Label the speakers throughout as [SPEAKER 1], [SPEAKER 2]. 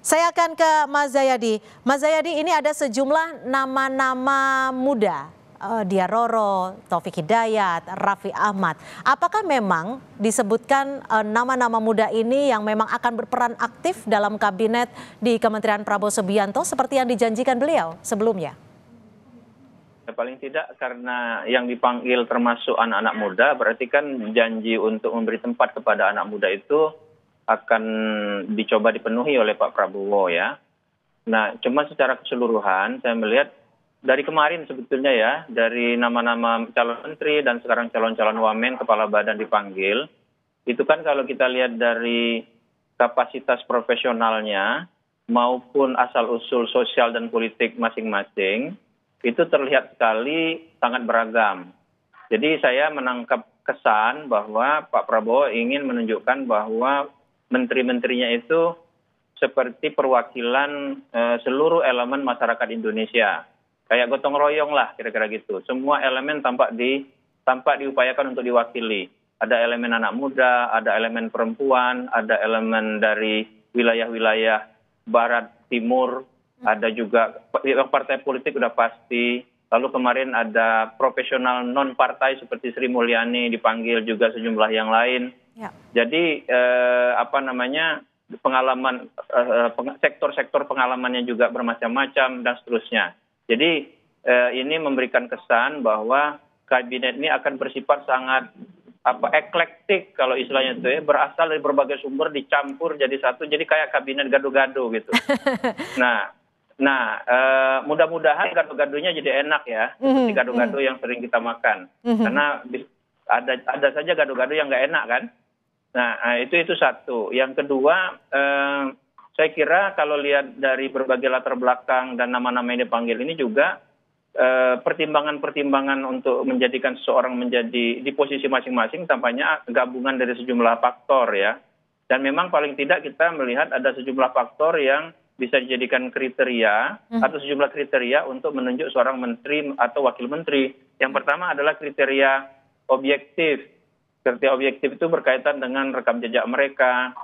[SPEAKER 1] Saya akan ke Mas Zayadi. Mas Zayadi, ini ada sejumlah nama-nama muda. Dia Roro, Taufik Hidayat, Raffi Ahmad. Apakah memang disebutkan nama-nama muda ini yang memang akan berperan aktif dalam kabinet di Kementerian Prabowo Subianto seperti yang dijanjikan beliau sebelumnya?
[SPEAKER 2] Paling tidak karena yang dipanggil termasuk anak-anak muda, berarti kan janji untuk memberi tempat kepada anak muda itu akan dicoba dipenuhi oleh Pak Prabowo ya. Nah, cuma secara keseluruhan saya melihat dari kemarin sebetulnya ya, dari nama-nama calon menteri dan sekarang calon-calon wamen kepala badan dipanggil, itu kan kalau kita lihat dari kapasitas profesionalnya maupun asal-usul sosial dan politik masing-masing, itu terlihat sekali sangat beragam. Jadi saya menangkap kesan bahwa Pak Prabowo ingin menunjukkan bahwa menteri-menterinya itu seperti perwakilan seluruh elemen masyarakat Indonesia. Kayak gotong royong lah kira-kira gitu. Semua elemen tampak diupayakan untuk diwakili. Ada elemen anak muda, ada elemen perempuan, ada elemen dari wilayah-wilayah barat, timur, ada juga partai politik udah pasti. Lalu kemarin ada profesional non-partai seperti Sri Mulyani dipanggil, juga sejumlah yang lain. Ya. Jadi pengalaman sektor-sektor pengalamannya juga bermacam-macam dan seterusnya. Jadi ini memberikan kesan bahwa kabinet ini akan bersifat sangat eklektik kalau istilahnya itu ya, berasal dari berbagai sumber dicampur jadi satu, jadi kayak kabinet gado-gado gitu. Nah, mudah-mudahan gado-gadonya jadi enak ya, seperti gado-gado yang sering kita makan. Karena ada saja gado-gado yang nggak enak kan. Nah, itu satu. Yang kedua, saya kira kalau lihat dari berbagai latar belakang dan nama-nama yang dipanggil ini juga pertimbangan-pertimbangan untuk menjadikan seseorang menjadi di posisi masing-masing tampaknya gabungan dari sejumlah faktor ya. Dan memang paling tidak kita melihat ada sejumlah faktor yang bisa dijadikan kriteria atau sejumlah kriteria untuk menunjuk seorang menteri atau wakil menteri. Yang pertama adalah kriteria objektif. Kriteria objektif itu berkaitan dengan rekam jejak mereka,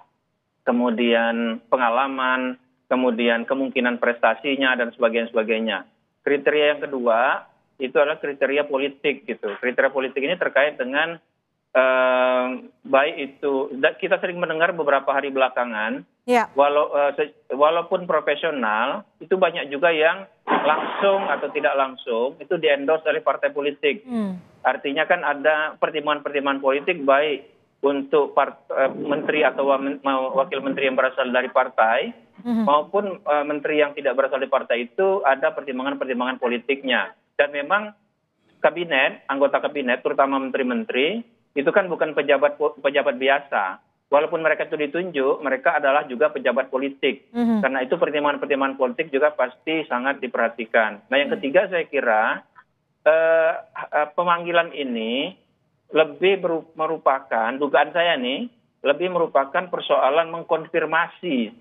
[SPEAKER 2] kemudian pengalaman, kemudian kemungkinan prestasinya dan sebagainya. Kriteria yang kedua itu adalah kriteria politik gitu. Kriteria politik ini terkait dengan baik itu kita sering mendengar beberapa hari belakangan, ya. Walaupun profesional itu banyak juga yang langsung atau tidak langsung itu di-endorse oleh partai politik. Artinya kan ada pertimbangan-pertimbangan politik baik untuk menteri atau wakil menteri yang berasal dari partai maupun menteri yang tidak berasal dari partai itu ada pertimbangan-pertimbangan politiknya. Dan memang kabinet, anggota kabinet terutama menteri-menteri itu kan bukan pejabat biasa. Walaupun mereka itu ditunjuk, mereka adalah juga pejabat politik. Karena itu pertimbangan-pertimbangan politik juga pasti sangat diperhatikan. Nah, yang ketiga saya kira pemanggilan ini lebih merupakan, dugaan saya nih, lebih merupakan persoalan mengkonfirmasi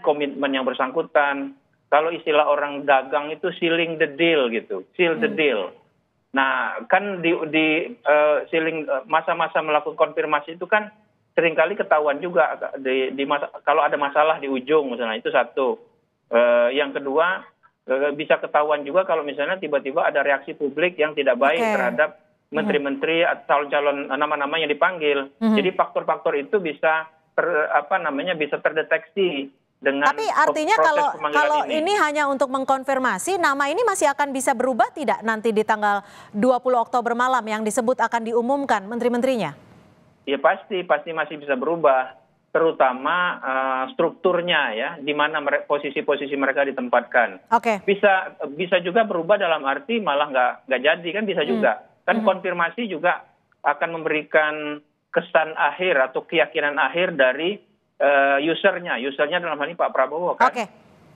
[SPEAKER 2] komitmen yang bersangkutan. Kalau istilah orang dagang itu sealing the deal gitu, seal the deal. Nah, kan di masa-masa melakukan konfirmasi itu kan seringkali ketahuan juga kalau ada masalah di ujung misalnya, itu satu. Yang kedua, bisa ketahuan juga kalau misalnya tiba-tiba ada reaksi publik yang tidak baik terhadap menteri-menteri atau calon-calon nama-nama yang dipanggil. Jadi faktor-faktor itu bisa bisa terdeteksi.
[SPEAKER 1] Tapi artinya kalau ini hanya untuk mengkonfirmasi, nama ini masih akan bisa berubah tidak nanti di tanggal 20 Oktober malam yang disebut akan diumumkan menteri-menterinya?
[SPEAKER 2] Ya pasti masih bisa berubah, terutama strukturnya ya, di mana posisi-posisi mereka ditempatkan. Bisa juga berubah dalam arti malah nggak jadi kan, bisa juga. Kan konfirmasi juga akan memberikan kesan akhir atau keyakinan akhir dari usernya dalam hal ini Pak Prabowo kan.